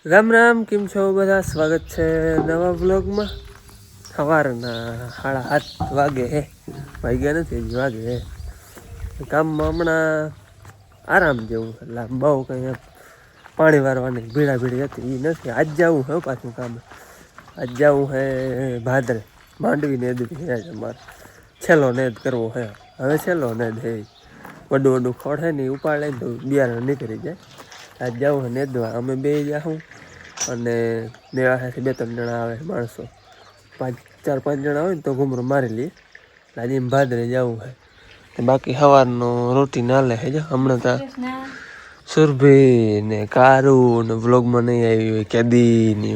રામ રામ, કેમ છો બધા? સ્વાગત છે નવા બ્લોગમાં. સવારના 7:30 વાગે હે, વાગ્યા નથી હજી, વાગે હે. કામમાં હમણાં આરામ જેવું, એટલે બહુ કંઈ પાણી વારવાની ભીડાભીડી હતી એ નથી. આજ જવું હે પાછું કામ. આજ જવું હે ભાદરે, માંડવી નેદવી હે અમારે. છેલ્લો નેદ કરવો હે, હવે છેલ્લો નેદ હે. વડું ખોળ હે ને એ ઉપાડ લઈને તો બિયારણ નીકળી જાય. આજ જવું હે નેદવા, અમે બે જાઉં અને મેળાથી 2-3 જણા આવે માણસો. 4-5 જણા હોય ને તો ઘૂમરો મારી લઈએ. આજે એમ ભાદરે જવું હે. બાકી સવારનું રૂટીન હાલે હે. જો હમણાં તો સુરભી ને કારું ને વ્લોગમાં નહીં આવી હોય કેદી ને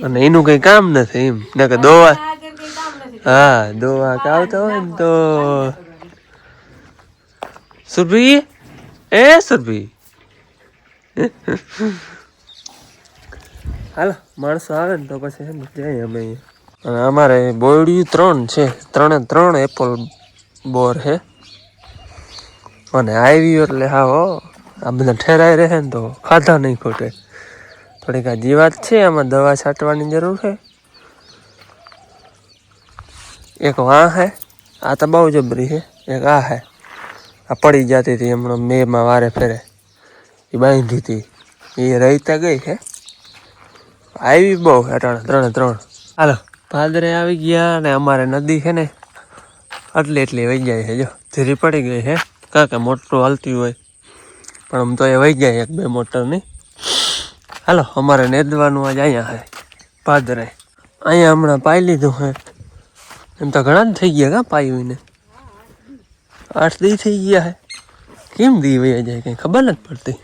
અને એનું કઈ કામ નથી એમ ને કે દોવા. હા, દોવા આવતા હોય ને તો સુરભી સુરભી હાલો, માણસો આવે ને તો પછી એમ જઈએ અમે. અને અમારે બોયડિયું 3 છે, 3 એપલ બોર છે. અને આવી એટલે હા આ બધા ઠેરાઈ રહે ને તો ખાધા નહીં ખોટે. થોડીક આ જીવાત છે, આમાં દવા છાંટવાની જરૂર છે. એક વાં હે, આ તો બહુ જબરી છે. એક આ હે, આ પડી જતી હતી હમણાં મેમાં વારે ફેરે, એ બાંધી હતી, એ રહીતા ગઈ છે. આવી બહુ અટાણે 3. હાલો, ભાદરે આવી ગયા ને અમારે નદી છે ને એટલી વહી જાય છે. જો ધીરી પડી ગઈ છે, કારણ કે મોટરું હાલતી હોય, પણ આમ તો એ વહી જાય 1-2 મોટરની. હાલો, અમારે નેદવાનું આજ અહીંયા છે ભાદરે. અહીંયા હમણાં પાઈ લીધું છે. એમ તો ઘણા જ થઈ ગયા કા પાયું ને, 8 દી થઈ ગયા છે. કેમ દી વહી જાય કંઈ ખબર નથી પડતી.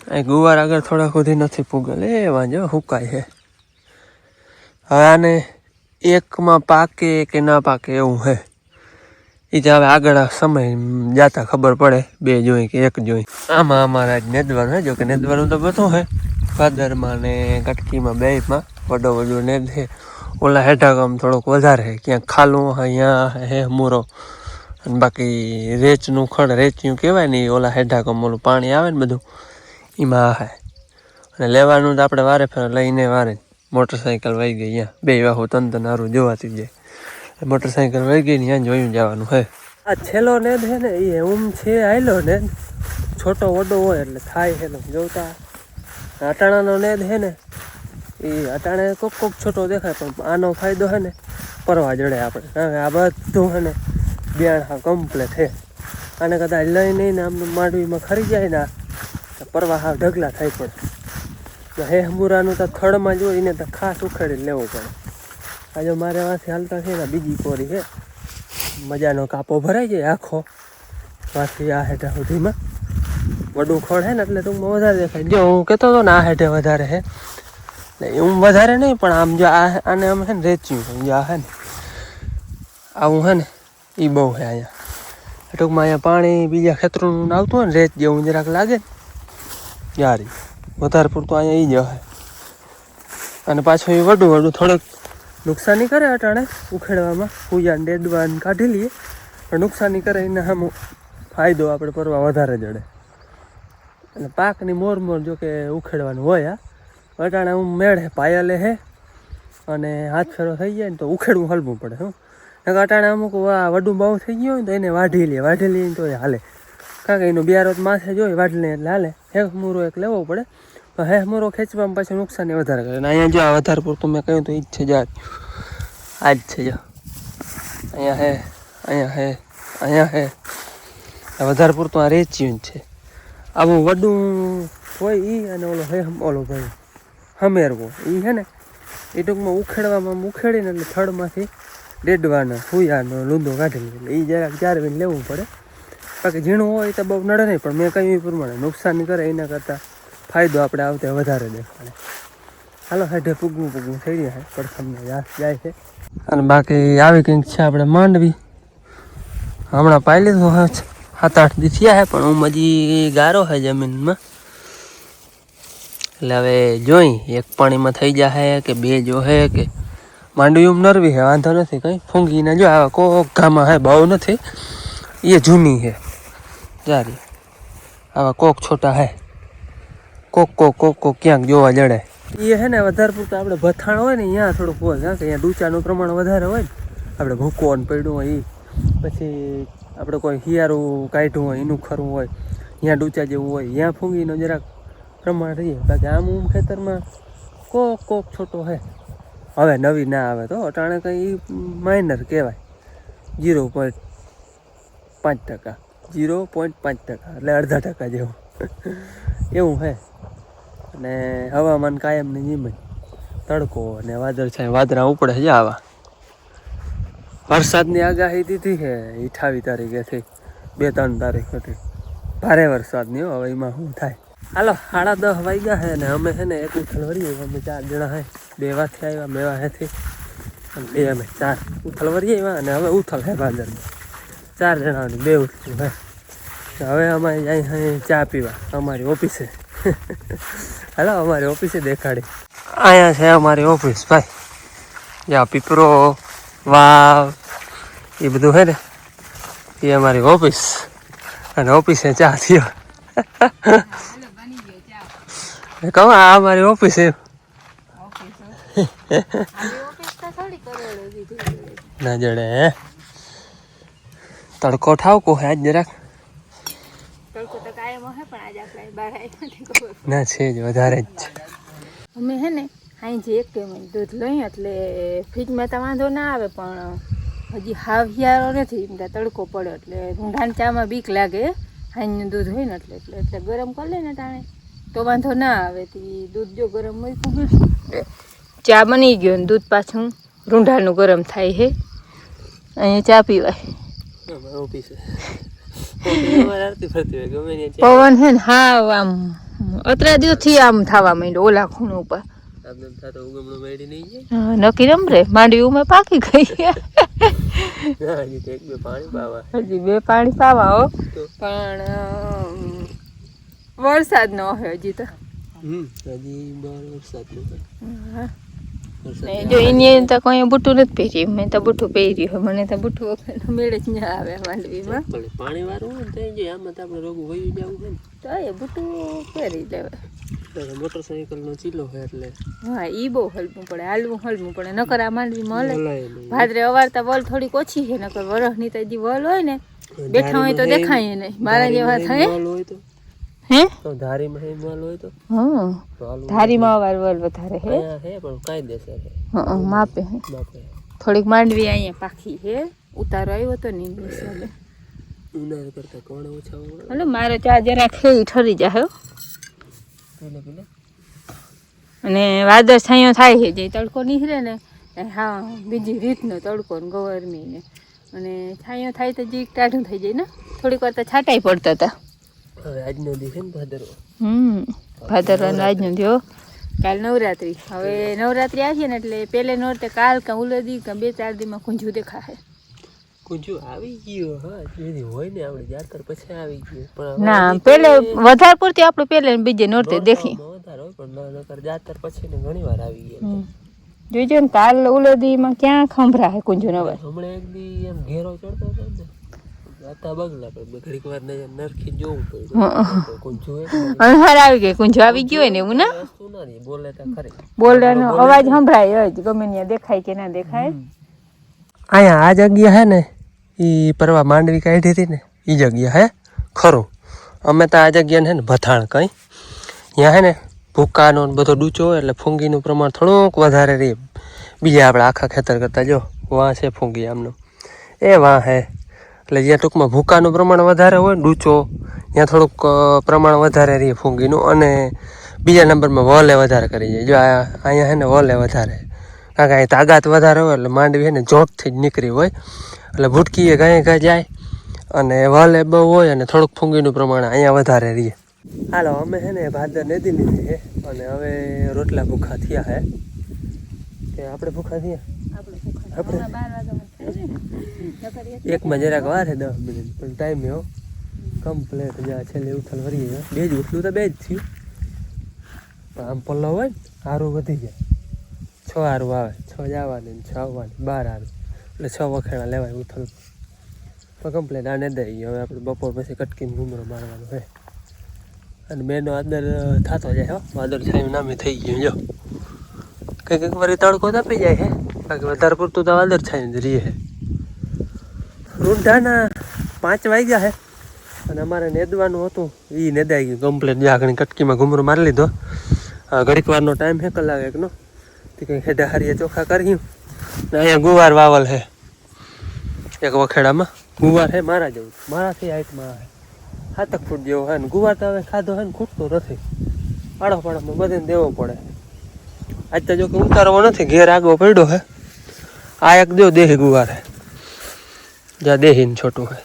અહીં ગુવાર આગળ થોડા સુધી નથી પૂગલ, એવા જો હુકાય છે. હવે આને એકમાં પાકે કે ના પાકે એવું છે. એ તો હવે આગળ સમય જાતા ખબર પડે, 2 જોઈ કે 1 જોઈ. આમાં અમારે આજ નેદવાનું છે. જો કે નેદવાનું તો બધું છે, ભાદરમાં ને કટકીમાં બેમાં વડો નેદ છે. ઓલા હેઠા કામ થોડોક વધારે છે, ક્યાંક ખાલું અહીંયા હે મૂરો. અને બાકી રેચનું ખડ, રેચ્યું કહેવાય ને, ઓલા હેઠા કામ ઓલું પાણી આવે ને બધું એમાં હે. અને લેવાનું તો આપણે વારે ફેરે લઈને વારે. મોટરસાઇકલ વહી ગઈ અહીંયા, 2 વાહુ તન હારું જોવાતી જાય. મોટરસાઇકલ વહી ગઈ ને ત્યાં જોઈને જવાનું છે. આ છેલ્લો નેદ છે ને, એ છે આયલો નેદ. છોટો વડો હોય એટલે થાય છે જોતા. અટાણાનો નેદ છે ને, એ અટાણે કોક છોટો દેખાય, પણ આનો ફાયદો છે ને પરવા જડે આપણે. કારણ કે આ બધું છે ને બિયાણ કમ્પ્લેટ છે. આને કદાચ લઈ નહીં ને આમ માંડવીમાં ખરી જાય ને પરવા હાવ ઢગલા થાય. પણ હે હમુરાનું તો થડમાં જો એને તો ખાસ ઉખેડી લેવું પડે. આજે મારે વાંથી હાલતા છે ને બીજી કોરી છે, મજાનો કાપો ભરાઈ જાય આખો વાંથી આ હેઠા સુધીમાં. વડું ખોળ છે ને એટલે ટૂંકમાં વધારે દેખાય. જો હું કહેતો હતો ને આ હેઠે વધારે છે, હું વધારે નહીં, પણ આમ જો આને આમ છે ને રેચ્યું આ છે ને આવું છે ને એ બહુ છે અહીંયા. ટૂંકમાં અહીંયા પાણી બીજા ખેતરોનું આવતું હોય ને રેત જેવું જરાક લાગે ને યારી વધારે પૂરતું અહીંયા એ જ હશે. અને પાછું એ વડું થોડુંક નુકસાની કરે અટાણે ઉખેડવામાં, પૂજાને ડેડવાને કાઢી લઈએ, પણ નુકસાની કરે એને સામું ફાયદો આપણે પરવા વધારે જડે. અને પાકની મોર જો કે ઉખેડવાનું હોય. આ અટાણે હું મેળે પાયલે હે અને હાથ ફેરો થઈ જાય ને તો ઉખેડવું હલવું પડે. શું અટાણે અમુક આ વડું બહુ થઈ ગયું હોય ને તો એને વાઢી લઈએ તો એ હાલે. કારણ કે એનું બિયારો માથે જોઈ વાઢી લે એટલે હાલે. હેક મૂરો એક લેવો પડે, તો હે મૂરો ખેંચવામાં પાછું નુકસાની વધારે કરે. અને અહીંયા જો આ વધારે પૂરતું મેં કહ્યું તો એ જ છે. જ આ જ છે. જો અહીંયા હે આ વધારે પૂરતું આ રેચ્યું છે. આવું વડું હોય એ અને ઓલો ભાઈ હમેરવો એ છે ને એ ટૂંકમાં ઉખેડવામાં ઉખેડીને એટલે થડમાંથી ડેડવાના હુયાનો લૂંદો કાઢી લે. એટલે એ જરાક ચારવીને લેવું પડે. બાકી ઝીણું હોય તો બહુ નડે નહીં, પણ મેં કહ્યું એ પ્રમાણે નુકસાન કરે એના કરતાં ફાયદો આપણે આવતે વધારે દેખાડે. હાલો, હેઠે પૂગવું થઈ જાય પડખમને જાય છે. અને બાકી આવી કંઈક છે આપણે માંડવી. હમણાં પાઈ લીધું હોય 7-8 દી થયા છે, પણ હું હજી ગારો છે જમીનમાં. એટલે હવે જોઈ એક પાણીમાં થઈ જાય કે 2 જો હે કે માંડવી નરવી છે, વાંધો નથી કંઈ. ફૂંગીને જો આવા કોક ગામાં હે, બહુ નથી, એ જૂની છે જારી. આવા કોક છોટા હે કોક ક્યાંક જોવા જડે. એ હે ને વધારે પૂરતું આપણે ભથાણ હોય ને અહીંયા થોડુંક હોય કારણ કે અહીંયા ડૂચાનું પ્રમાણ વધારે હોય ને આપણે ભૂકો ને પડ્યું હોય એ પછી આપણે કોઈ હિયારું કાઢ્યું હોય એનું ખરું હોય અહીંયા ડૂચા જેવું હોય ત્યાં ફૂંગીનો જરાક પ્રમાણ રહીએ બાકી આમ ખેતરમાં કોક છોટો હે. હવે નવી ના આવે તો અટાણે કંઈ માઇનર કહેવાય 0.5%. 0.5% એટલે અડધા ટકા જેવું એવું હે. અને હવામાન કાયમની જેમ જ તડકો અને વાદળછાયા વાદળા ઉપડે છે આવા. વરસાદની આગાહી દીધી છે 28 તારીખેથી 2-3 તારીખ સુધી ભારે વરસાદની. હવે એમાં શું થાય. હાલો 10:30 વાગ્યા છે ને અમે છે ને એક ઉથલ વરીએ અમે 4 જણા હે. 2 વાથી આવ્યા મેવા હેથી અને 2 અમે 4 ઉથલ વરીએ આવ્યા અને હવે ઉથલ હે ભાદરમાં 4 જણાની 2 ઉથલું હે. હવે અમે અહીં ચા પીવા અમારી ઓફિસે. હાલો અમારી ઓફિસે દેખાડી. અહીંયા છે અમારી ઓફિસ ભાઈ. જ્યાં પીપરો વાવ એ બધું છે ને એ અમારી ઓફિસ અને ઓફિસે ચા થયો. કહું આ અમારી ઓફિસ એમ ના જડે હે. તડકો ઠાવકો હે આજ જરાક ના છે જ વધારે જ. અમે હે ને અહીં જે 1 કિલો દૂધ લઈએ એટલે ફ્રીજમાં તો વાંધો ના આવે પણ હજી હાવિયારો નથી એમ કે તડકો પડે એટલે ઊંધાણ ચામાં બીક લાગે. હાઈનું દૂધ હોય ને એટલે ગરમ કરી લે ને તાણે તો વાંધો ના આવે. તે દૂધ જો ગરમ હોય ચા બની ગયો ને દૂધ પાછું રૂંઢાનું ગરમ થાય છે. અહીંયા ચા પીવાય ઓફિસે પવન હે ને હા આમ અત્રા દિવસથી આમ થવા માંડ્યો ઓલા ખૂણ ઉપર નક્કી રમરે માંડવી ઉમે પાકી ગઈ. હજી 2 પાણી પાવા હો પણ વરસાદ ન હોય હજી તો. જો એને તો કોઈ બુઠું નથી પહેર્યું. મેં તો બુઠું પહેર્યું હોય. મને તો બુઠું વખત મેળે જ ના આવે માંડવીમાં. પાણી વાળું હોય ને આમાં તો આપણે રોગું વયું જવું હોય ને તો એ બુઠું પહેરી લેવાય. મોટરસાઇકલ નો ચીલો હોય એટલે હા ઈ બહુ હલવું પડે હલવું પડે. નકર આ માંડવીમાં હલે ભાદરે અવારતા વલ થોડીક ઓછી છે. નકર વરસની તો હજી વલ હોય ને બેઠા હોય તો દેખાય નહીં. મારા જેવા થાય હે તો ધારીમાં હે મોલ હોય તો ધારીમાં અવાર વલ વધારે હે પણ કાયદેસર હે. માપે હે થોડીક માંડવી અહીંયા પાખી હે. ઉતારો આવ્યો તો ને એટલે ઉનાળા કરતા કોણ ઓછા હોય. હલો મારો ચા જરા ખેઈ ઠરી જાય અને વાદળ છાંયો થાય છે જે તડકો નીકળે ને હા બીજી રીતનો તડકો ને ગરમી ને અને છાંયો થાય તો જે ટાઢું થઈ જાય ને થોડીક વાર તો છાંટાઈ પડતા હતા. હવે આજનો દિવસ ને ભાદરવો ભાદરવાનો આજનો થયો. કાલ નવરાત્રી. હવે નવરાત્રી આવી ને એટલે પેલે નોરતે કાલ કાં ઉલદી કાં 2-4 દીમાં કુંજું દેખાશે. કુંજું આવી ગયો હા જેની હોય ને આપણે જાતર પછી આવી ગયો પણ ના પેલે વધારે પૂરતી આપણે પેલે બીજે નોરતે દેખી વધારે હોય પણ નકર જાતર પછી ને ઘણી વાર આવી ગયા. જોઈજો ને કાલ ઉલદીમાં ક્યાં ખંભરા હે કુંજું નવા. હમણાં એક દી એમ ઘેરો ચડતો હતો ને આતા બગલા પર ઘડીક વાર નરખી જોવું પડ્યું. કુંજું અંધાર આવી ગઈ કુંજું આવી ગયું હોય ને એવું ના વસ્તુ નથી બોલે તો ખરી બોલવાનો અવાજ સંભળાય જ ગમે ત્યાં દેખાય કે ના દેખાય. અહીંયા આ જગ્યા હે ને એ પરવા માંડવી કાઢી હતી ને એ જગ્યા હે ખરું. અમે તો આ જગ્યાને હે ને ભથાણ કંઈ ત્યાં હે ને ભૂકાનો બધો ડૂચો હોય એટલે ફૂંગીનું પ્રમાણ થોડુંક વધારે રહે બીજા આપણે આખા ખેતર કરતાં. જો વાં છે ફૂંગી આમનો એ વાં હે એટલે જ્યાં ટૂંકમાં ભૂકાનું પ્રમાણ વધારે હોય ને ડૂચો ત્યાં થોડુંક પ્રમાણ વધારે રહે ફૂંગીનું. અને બીજા નંબરમાં વલે વધારે કરી જાય. જો અહીંયા હે ને વલે વધારે કારણ કે અહીં તાકાત વધારે હોય એટલે માંડવી હે ને જોટથી જ નીકળી હોય એટલે ભૂટકીએ ગાય જાય અને વલે બહુ હોય અને થોડુંક ફૂંગીનું પ્રમાણ અહીંયા વધારે રહીએ. હાલો અમે છે ને ભાદર નદી લીધી છે અને હવે રોટલા ભૂખા થયા હે કે આપણે ભૂખા થયા આપણે એકમાં જરાક વાર છે 10 મિનિટ પણ ટાઈમ એવો કમ્પ્લેટ જ્યાં છેલ્લે ઉથલ વરીએ 2 જ ઉઠલું તો 2 જ થયું પણ આમ પલ્લો હોય ને હારું વધી જાય 6 હારું આવે 6 જવાની 6 આવવાની 12 હારું એટલે 6 વખેણા લેવાય ઉથલ તો કમ્પ્લેટ આને દઈ હવે આપણે બપોર પછી કટકીને ઘૂમરો મારવાનો છે અને મેનો આદર થતો જાય હો. વાદળ છાયું નામે થઈ ગયું જો. કંઈક વારી તડકો તપી જાય છે, બાકી વધારે પૂરતું તો વાદળ છાયું જ રહીએ. રૂંઢાના 5 વાગ્યા છે અને અમારે નેદવાનું હતું એ નેદાઈ ગયું કમ્પ્લેટ. જ્યાં ઘણી કટકીમાં ઘૂમરો મારી લીધો. ઘડીક વારનો ટાઈમ છે, કલાક એકનો. તે કંઈ હેડા હારીએ ચોખ્ખા કર્યું ને અહીંયા ગુવાર વાવલ છે એક વખેડામાં. ગુવાર છે મારા જેવું, મારાથી હાઈટમાં છે, 7 ફૂટ જેવો છે ને. ગુવાર તો હવે ખાધો છે ને ખૂટતો નથી, પાડો પાડોમાં બધાને દેવો પડે. આજ તો જો કે ઉતારવો નથી, ઘેર આગો પડ્યો છે. આ એક જો દેહી ગુવાર છે, જ્યાં દેહીને છોટું છે.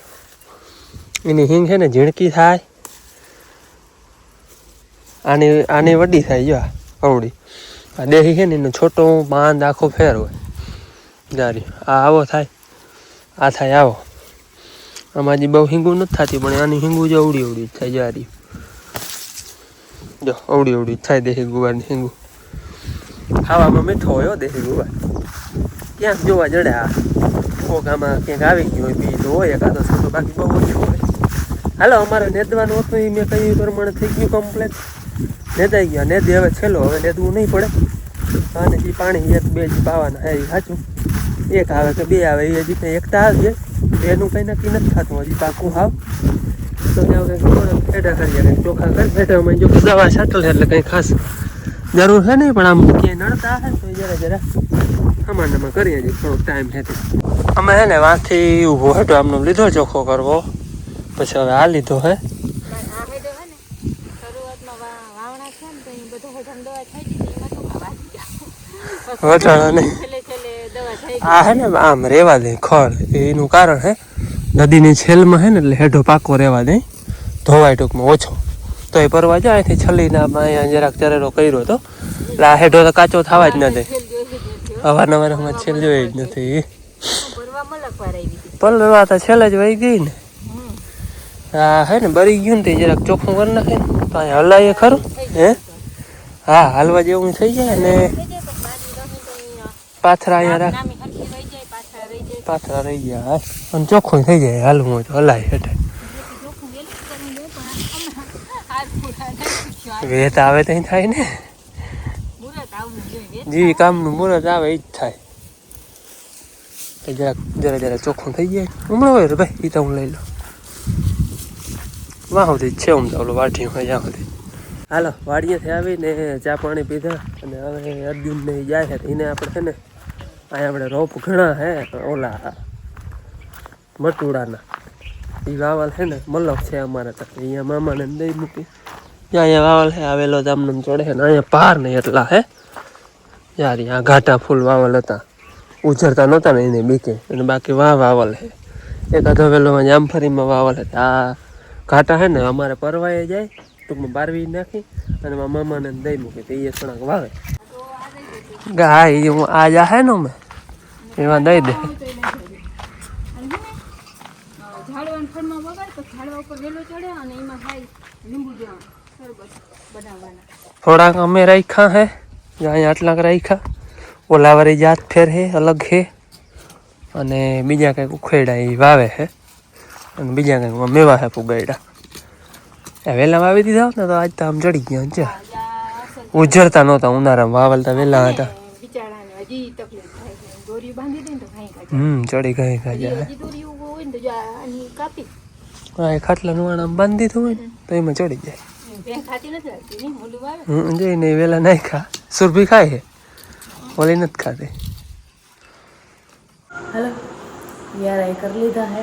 એની હિંગ છે ને ઝીણકી થાય, આની વડી થાય. જો અવડી આ દેહી છે ને એનો છોટો બાંધ આખો ફેર હોય. જારી આ આવો થાય, આ થાય આવો. આમાં હજી બહુ હિંગું નથી થતી, પણ આની હિંગું જો અવડી અવડી જ થાય. જારી જો અવડી અવડી જ થાય દેહી ગુવારની હિંગું. ખાવામાં મીઠો હોય દેહી ગુવાર. ક્યાંક જોવા જડે આ કોક આમાં ક્યાંક આવી ગયું હોય બી તો હોય એકાદો છોટો, બાકી બહુ ઓછું હોય. હાલો અમારે નેદવાનું હતું એ મેં કહ્યું પ્રમાણે થઈ ગયું કમ્પ્લેટ. નેદાઈ ગયા. નેદી હવે છેલ્લો, હવે નેદવું નહીં પડે. અને જે પાણી 1-2 જ પાવાના હે એ સાચું. 1 આવે કે 2 આવે એ હજી કંઈ એકતા આવશે એનું કંઈ નક્કી નથી થતું હજી પાકું હાવ. તો ત્યાં કંઈક થોડાક ફેટા કરીએ, કંઈક ચોખ્ખા કરી. ફેટામાં જો દવા છાંટલ એટલે કંઈ ખાસ જરૂર છે નહીં, પણ આમ ક્યાંય નડતા હશે તો જરા અમારમાં કરીએ છીએ થોડોક ટાઈમ છે. અમે હે ને વાંથી ઊભો હતો આમનો લીધો ચોખ્ખો કરવો, પછી હવે આ લીધો હે. આ હે ને આમ રેવા દે ખડ, એનું કારણ હે નદીની છેલમાં હે ને એટલે હેઠો પાકો રેવા દે, ધોવાય ટૂંકમાં ઓછો. તો એ પરવા જાય અહીંથી છલીને અહીંયા જરાક ચરેરો કર્યો હતો એટલે આ હેઠો તો કાચો થવા જ ન દે. અવારનવાર અમે છેલ જોઈ જ નથી. પલવા તો છેલ્લે જ વહી ગઈ ને. હા હે ને બરી ગયું ને તે જરાક ચોખ્ખું કરી નાખે ને તો અહીંયા હલાવીએ ખરું હે. હા હાલવા જેવું થઈ જાય ને પાથરા અહીંયા રાખ, પાથરા રહી ગયા હા અને ચોખ્ખું થઈ જાય. હાલવું હોય તો હલાય હેઠે. વેત આવે તો થાય ને, જે કામનું મુહૂર્ત આવે એ જ થાય. જરા ચોખ્ખું થઈ જાય હમણાં હોય ભાઈ. એ તો હું લઈ લઉં વાહ સુધી છે હું તો ઓલો વાટી હોય જ્યાં સુધી. હાલો વાડીએથી આવીને ચા પાણી પીધા અને હવે અર્જુનને જાય છે એને આપણે છે ને અહીંયા આપણે રોપ ઘણા હે ઓલા મટુડાના એ વાવલ છે ને મલક છે અમારે તો અહીંયા મામાને દઈ મૂકી. જ્યાં અહીંયા વાવલ છે આવેલો જામનમ ચડે છે ને અહીંયા પાર નહીં એટલા હે યાર. આ ઘાટા ફૂલ વાવલ હતા, ઉજરતા નહોતા ને એને બીકે, અને બાકી વાવલ છે. એકાદો વેલોમાં જામફળીમાં વાવલ હતા. આ ઘાટા છે ને અમારે પરવાએ જાય ટૂંકમાં બારવી નાખી અને મામાને દઈ મૂકી તો એ થોડાક વાવે. હા એ હું આ જા હે ને મેં એમાં દઈ દે. થોડાક અમે રાખ્યા હે, અહીંયા આટલાક રાખ્યા. ઓલાવારી જાત ફેર હે અલગ હે, અને બીજા કંઈક ઉખેડા એ વાવે છે, અને બીજા કંઈક મેવા હે પુગાયડા. વહેલા વાવી દીધા હોત ને તો આજ તો આમ ચડી ગયા છે. ઉજરતા નહોતા ઉનાળામાં વાવલતા વહેલા હતા. ચડી ગઈ જાય. હા એ ખાટલા નુવાણામાં બાંધી દીધું હોય ને તો એમાં ચડી જાય. જઈને વહેલા નહીં ખા, સુરભી ખાય છે, ઓલી નથી ખાતી. हेलो यार ये कर लीधा है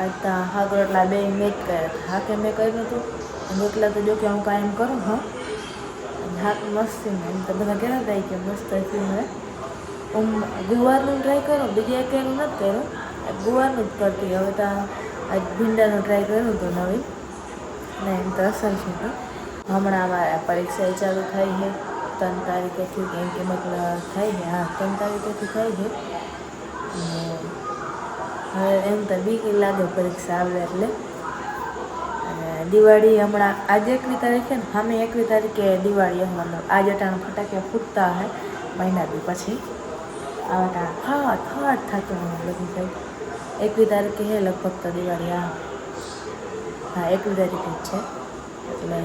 आज ता हाग रोटला बे मेच कर हा के मैं કર્યું હતું રોટલા તો જો કે હું કાયમ કરું હા. હાક મસ્ત ને તો બધા કેવા થાય કે મસ્ત થયું હે. ગુવારનું ટ્રાય કરો, બીજા એકેનું નથી કર્યું, ગુવારનું જ કરતી. હવે તો આજ ભીંડાનું ટ્રાય કર્યું હતું નવીન ને એમ તો અસર છે. તો હમણાં અમારે પરીક્ષા ચાલુ થાય છે 3 તારીખેથી, કેમ કે મતલબ થાય છે. હા 3 તારીખેથી થાય છે. હવે એમ તો બીક લાગે પરીક્ષા આવે એટલે. અને દિવાળી હમણાં આજે 21 તારીખે ને સામે 21 તારીખે દિવાળી મતલબ આજ અટાણા ફટાકિયા ફૂટતા હે મહિના દી પછી. આ અટાણા થટ થતું બધી સાઈડ 21 તારીખે હે લગભગ તો દિવાળી. હા 21 તારીખે જ છે. એટલે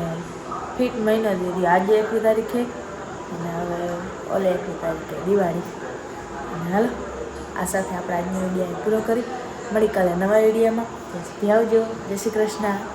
ફિટ મહિનો દીધી. આજે 1 તારીખે અને હવે ઓલે 1 તારીખે દિવાળી. અને હાલો આ સાથે આપણે આજનો વિડીયો પૂરો કરી મળી કાલે નવા વિડીયોમાં. ત્યાં સુધી આવજો. જય શ્રી કૃષ્ણ.